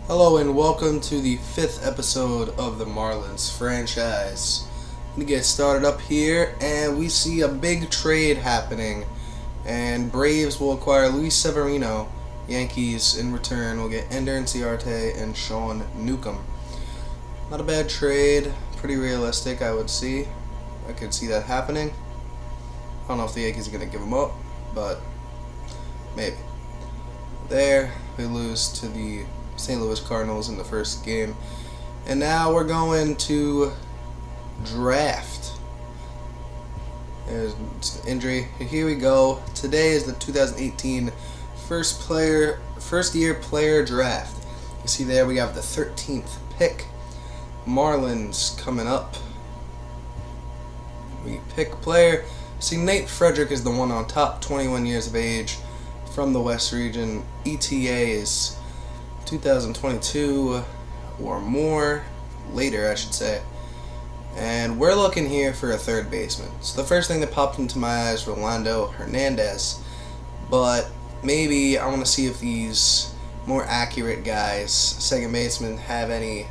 Hello and welcome to the 5th episode of the Marlins franchise. We get started up here and we see a big trade happening, and Braves will acquire Luis Severino. Yankees in return will get Ender Inciarte and Sean Newcomb. Not a bad trade, pretty realistic I would see. I could see that happening. I don't know if the Yankees are going to give him up, but maybe. There, we lose to the St. Louis Cardinals in the first game. And now we're going to draft. There's an injury. Here we go. Today is the 2018 first year player draft. You see there we have the 13th pick. Marlins coming up. We pick player. See, Nate Frederick is the one on top, 21 years of age, from the West region. ETA is 2022 or more, later I should say. And we're looking here for a third baseman. So the first thing that popped into my eyes, Rolando Hernandez. But maybe I want to see if these more accurate guys, second basemen, have any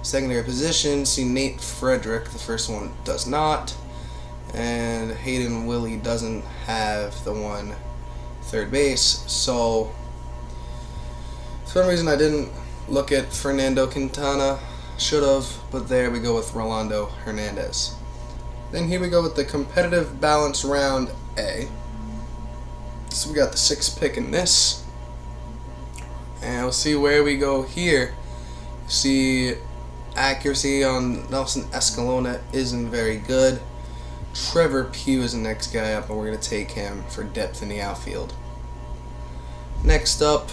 secondary positions. See, Nate Frederick, the first one, does not. And Hayden Willie doesn't have the one third base. So for some reason I didn't look at Fernando Quintana. Should have, but there we go with Rolando Hernandez. Then here we go with the competitive balance round A. So we got the 6th pick in this. And we'll see where we go here. See, accuracy on Nelson Escalona isn't very good. Trevor Pugh is the next guy up, and we're going to take him for depth in the outfield. Next up,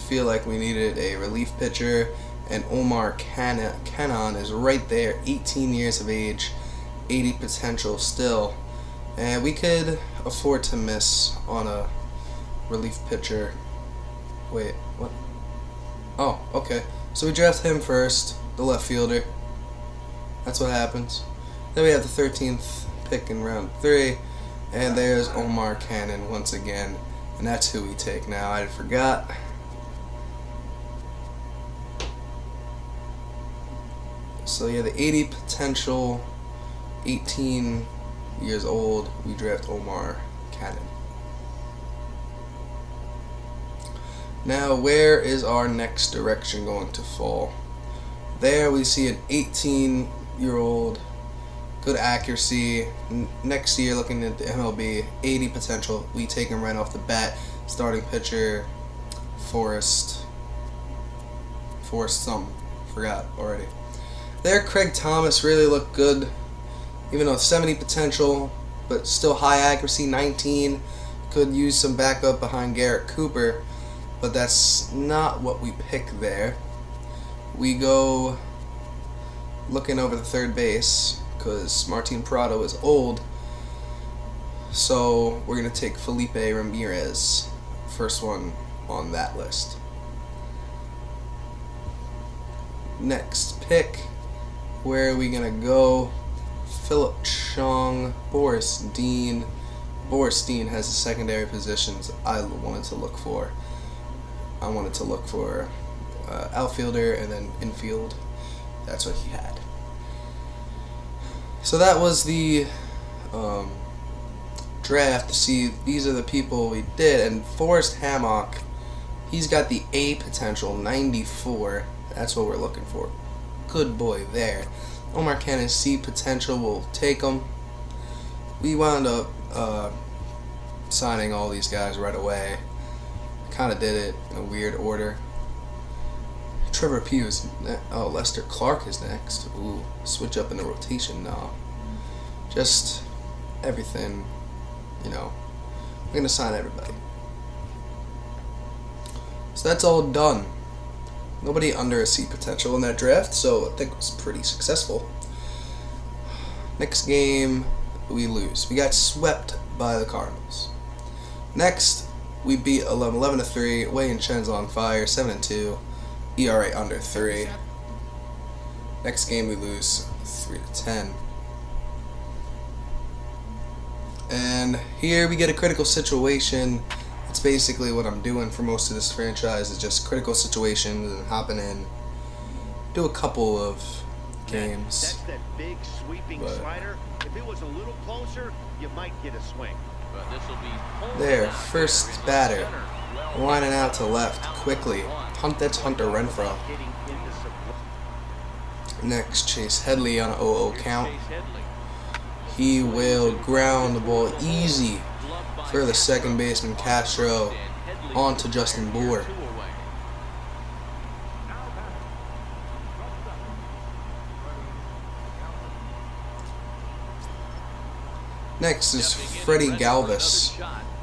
feel like we needed a relief pitcher, and Omar Cannon is right there, 18 years of age, 80 potential still, and we could afford to miss on a relief pitcher. Wait, what? Oh, okay, so we draft him first, the left fielder. That's what happens. Then we have the 13th pick in round 3, and there's Omar Cannon once again, and that's who we take now. I forgot. So yeah, the 80 potential, 18 years old, we draft Omar Cannon. Now, where is our next direction going to fall? There we see an 18-year-old, good accuracy. Next year, looking at the MLB, 80 potential. We take him right off the bat. Starting pitcher, Forrest something. Forgot already. There, Craig Thomas really looked good, even though 70 potential, but still high accuracy, 19. Could use some backup behind Garrett Cooper, but that's not what we pick there. We go looking over the third base, because Martin Prado is old, so we're going to take Felipe Ramirez, first one on that list. Next pick. Where are we going to go? Philip Chong, Boris Dean. Boris Dean has the secondary positions I wanted to look for. I wanted to look for outfielder and then infield. That's what he had. So that was the draft to see these are the people we did. And Forrest Hammock, he's got the A potential, 94. That's what we're looking for. Good boy there. Omar Cannon, C potential, we'll take him. We wound up signing all these guys right away. Kind of did it in a weird order. Trevor Pugh is Lester Clark is next. Ooh, switch up in the rotation now. Just everything, we're gonna sign everybody. So that's all done. Nobody under a C potential in that draft, so I think it was pretty successful. Next game, we lose. We got swept by the Cardinals. Next, we beat 11-3. Wei and Chen's on fire, 7-2. ERA under 3. Next game, we lose 3-10. And here we get a critical situation. It's basically what I'm doing for most of this franchise, is just critical situations and hopping in. Do a couple of games. That's that big sweeping slider. If it was a little closer, you might get a swing. But this will be there, first batter, lining out to left quickly. That's Hunter Renfroe. Next, Chase Headley on an 0-0 count. He will ground the ball easy for the second baseman Castro onto Justin Bour. Next is Freddie Galvis.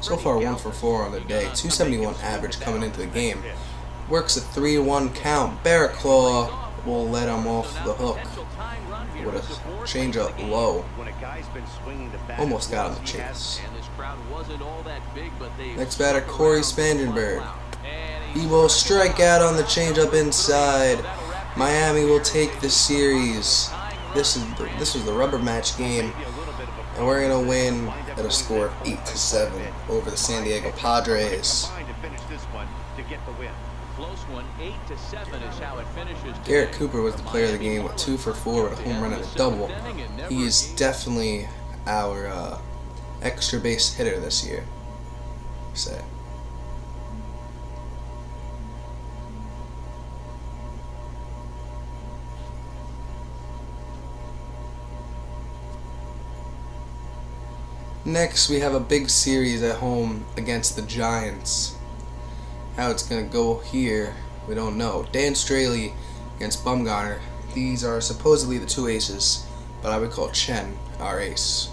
So far 1 for 4 on the day. 271 average coming into the game. Works a 3-1 count. Barraclaw will let him off the hook with a changeup low. Almost got on the chase. Next batter, Corey Spangenberg. He will strike out on the changeup inside. Miami will take the series. This was the rubber match game, and we're gonna win at a score of 8-7 over the San Diego Padres. Garrett Cooper was the player of the game with 2 for 4 with a home run and a double. He is definitely our extra base hitter this year. Say. Next, we have a big series at home against the Giants. How it's going to go here, we don't know. Dan Straley against Bumgarner. These are supposedly the 2 aces, but I would call Chen our ace,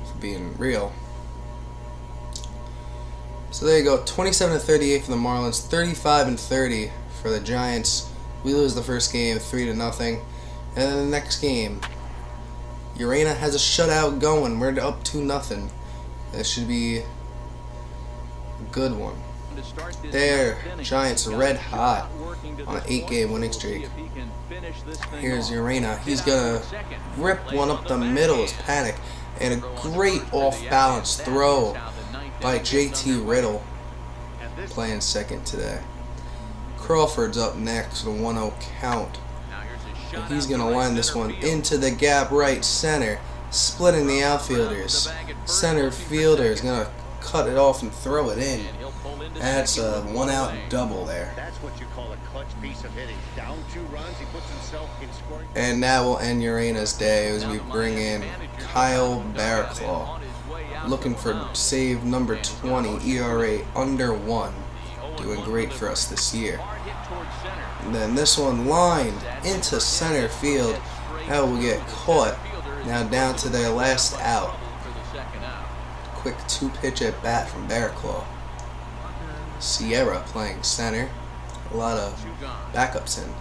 for being real. So there you go, 27-38 for the Marlins, 35-30 for the Giants. We lose the first game 3-0, and then the next game, Urena has a shutout going. We're up 2-0. That should be a good one. There, Giants red hot on an 8-game winning streak. Here's Urena. He's gonna rip one up the middle as Panic, and a great off-balance throw by JT Riddle, playing second today. Crawford's up next with a 1-0 count. And he's gonna line this one into the gap right center, splitting the outfielders. Center fielder is gonna cut it off and throw it in. That's a 1-out double there. That's what you call a clutch piece of hitting. Down 2 runs, he puts himself in scoring. And that will end Urena's day as we bring in Kyle Barraclaw, looking for save number 20, ERA under 1, doing great for us this year. And then this one lined into center field. That will get caught. Now down to their last out. Quick 2-pitch at bat from Barraclaw. Sierra playing center. A lot of backups in.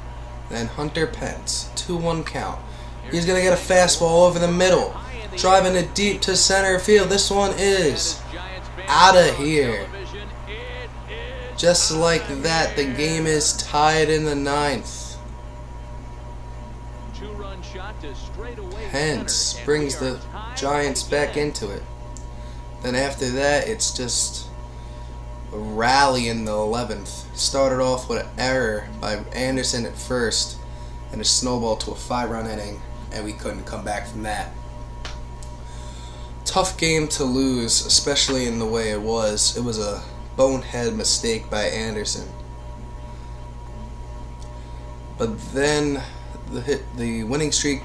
Then Hunter Pence, 2-1 count. He's going to get a fastball over the middle, driving it deep to center field. This one is out of here. Just like that, the game is tied in the 9th. Pence brings the Giants back into it. Then after that, it's just a rally in the 11th. Started off with an error by Anderson at first, and a snowball to a 5-run inning, and we couldn't come back from that. Tough game to lose, especially in the way it was. It was a bonehead mistake by Anderson. But then the winning streak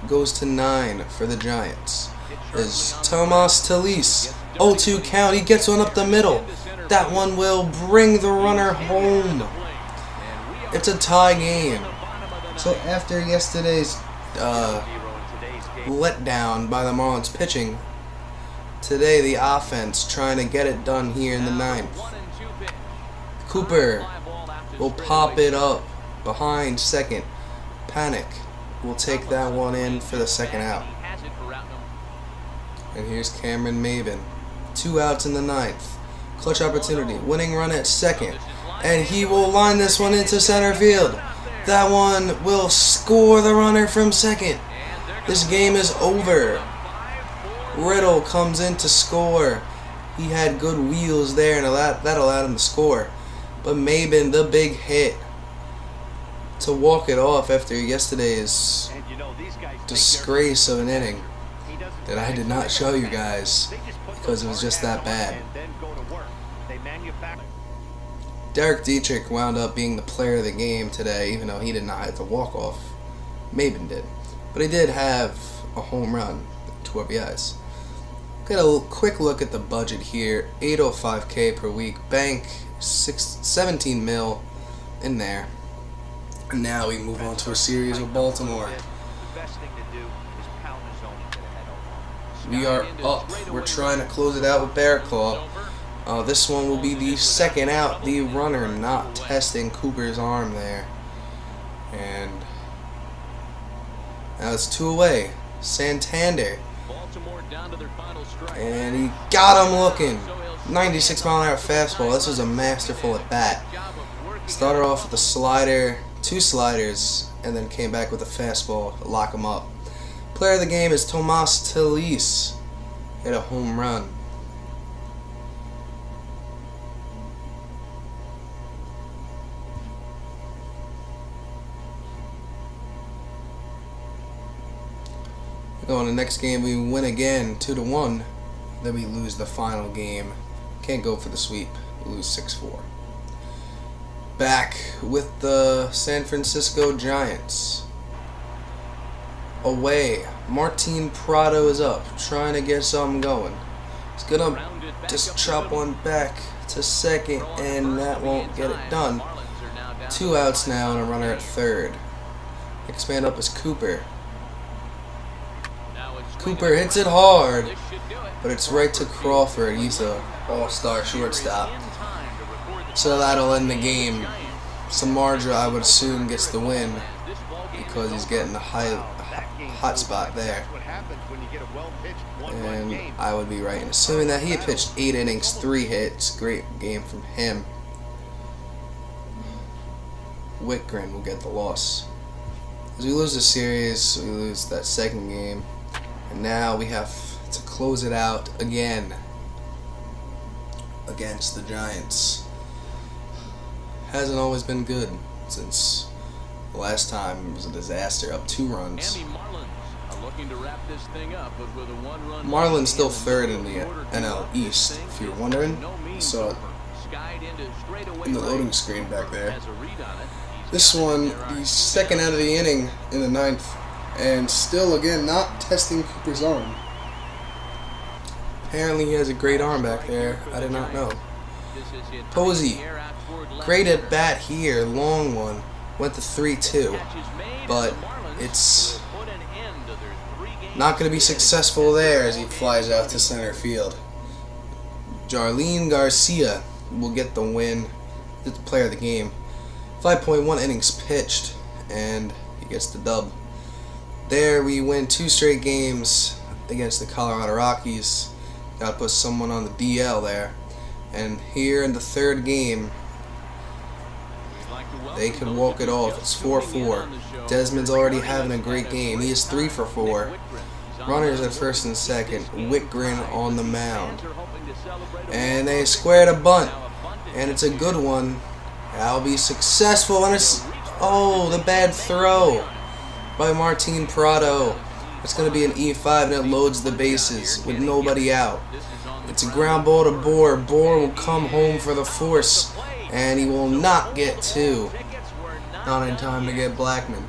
goes to 9 for the Giants. Is Tomas Talise, 0-2 count. He gets one up the middle. That one will bring the runner home. It's a tie game. So after yesterday's letdown by the Marlins pitching, today the offense trying to get it done here in the 9th. Cooper will pop it up behind second. Panic will take that one in for the second out. And here's Cameron Maven. 2 outs in the 9th. Clutch opportunity. Winning run at second. And he will line this one into center field. That one will score the runner from second. This game is over. Riddle comes in to score. He had good wheels there, and that allowed him to score. But Maben, the big hit to walk it off after yesterday's disgrace of an inning that I did not show you guys because it was just that bad. Derek Dietrich wound up being the player of the game today, even though he did not have to walk off. Maben did. But he did have a home run, 2 RBIs. Get a quick look at the budget here. $805K per week. Bank 17 mil in there. And now we move on to a series with Baltimore. We are up. We're trying to close it out with Bear Claw. This one will be the second out. The runner not testing Cooper's arm there. And now it's 2 away. Santander. And he got him looking. 96-mile-an-hour fastball. This was a masterful at bat. Started off with a slider, 2 sliders, and then came back with a fastball to lock him up. Player of the game is Tomas Telis. Hit a home run. Going to the next game, we win again, 2-1. Then we lose the final game. Can't go for the sweep. We lose 6-4. Back with the San Francisco Giants. Away, Martin Prado is up, trying to get something going. He's gonna just chop one back to second, and that won't get it done. 2 outs now and a runner at third. Next man up is Cooper. Cooper hits it hard, but it's right to Crawford. He's a all-star shortstop. So that'll end the game. Samardzija, I would assume, gets the win because he's getting a hot spot there. And I would be right in assuming that he had pitched 8 innings, 3 hits. Great game from him. Whitgren will get the loss. As we lose the series, we lose that second game. And now we have to close it out again against the Giants. Hasn't always been good since the last time it was a disaster, up 2 runs. Marlins still third in the NL East, if you're wondering. So in the loading screen back there. This one, the second out of the inning in the 9th. And still, again, not testing Cooper's arm. Apparently he has a great arm back there. I did not know. Posey, great at bat here, long one. Went to 3-2. But it's not going to be successful there as he flies out to center field. Jarlene Garcia will get the win. Get the player of the game. 5.1 innings pitched, and he gets the dub. There we win 2 straight games against the Colorado Rockies. Got to put someone on the DL there. And here in the 3rd game, they can walk it off. It's 4-4. Desmond's already having a great game. He is 3 for 4. Runners at first and second. Whitgren on the mound. And they squared a bunt. And it's a good one. That'll be successful. And it's, oh, the bad throw by Martin Prado. It's going to be an E5 and it loads the bases with nobody out. It's a ground ball to Bohr. Bohr will come home for the force, and he will not get 2. Not in time to get Blackman.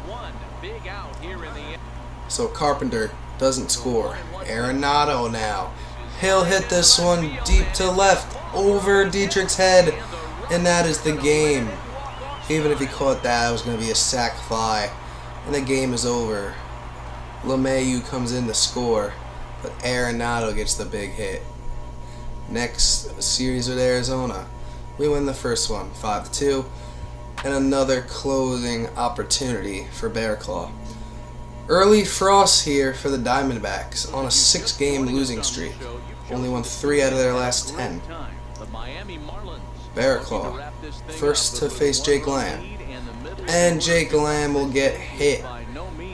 So Carpenter doesn't score. Arenado now. He'll hit this one deep to left over Dietrich's head, and that is the game. Even if he caught that, it was going to be a sac fly. And the game is over. LeMahieu comes in to score, but Arenado gets the big hit. Next series with Arizona. We win the first one, 5-2. And another closing opportunity for Bear Claw. Early frost here for the Diamondbacks on a 6-game losing streak. Only won 3 out of their last 10. Bear Claw, first to face Jake Lamb. And Jake Lamb will get hit.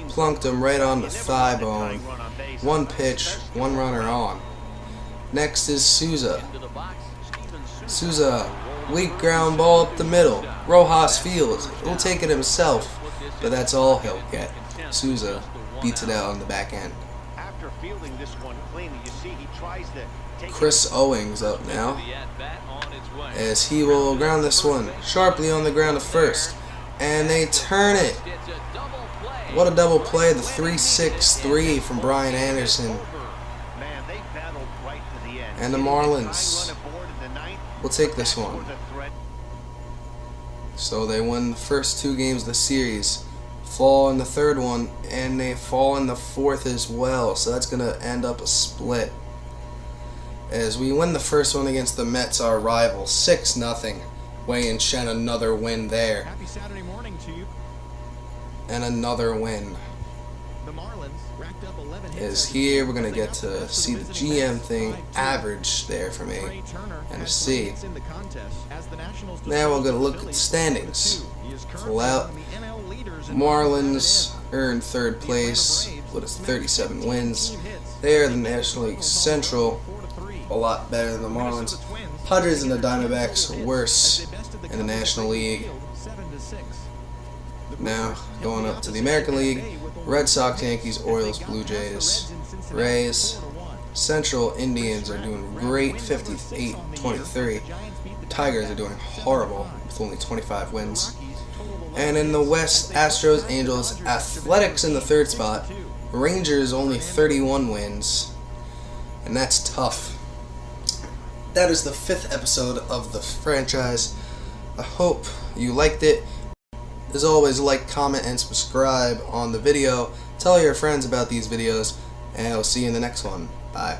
Plunked him right on the thigh bone. 1 pitch, 1 runner on. Next is Souza. Souza, weak ground ball up the middle. Rojas fields. He'll take it himself, but that's all he'll get. Souza beats it out on the back end. After fielding this one cleanly, you see he tries to take Chris Owings up now, as he will ground this one sharply on the ground to first, and they turn it. What a double play! The 3-6-3 from Brian Anderson, and the Marlins will take this one. So they win the first 2 games of the series, fall in the 3rd one, and they fall in the 4th as well. So that's going to end up a split. As we win the first one against the Mets, our rival, 6-0. Wei and Shen, another win there. Happy Saturday morning to you. And another win. The Marlins racked up 11 hits. Is here we're going to get to see the GM thing average there for me and to see. Now we're going to look at the standings. Full out. Marlins earned 3rd place with 37 wins. They are the National League Central, a lot better than the Marlins. Padres and the Diamondbacks worse in the National League. Now going up to the American League, Red Sox, Yankees, Orioles, Blue Jays, Rays. Central Indians are doing great, 58-23. Tigers are doing horrible with only 25 wins. And in the West, Astros, Angels, Athletics in the 3rd spot. Rangers only 31 wins. And that's tough. That is the 5th episode of the franchise. I hope you liked it. As always, like, comment, and subscribe on the video. Tell your friends about these videos, and I'll see you in the next one. Bye.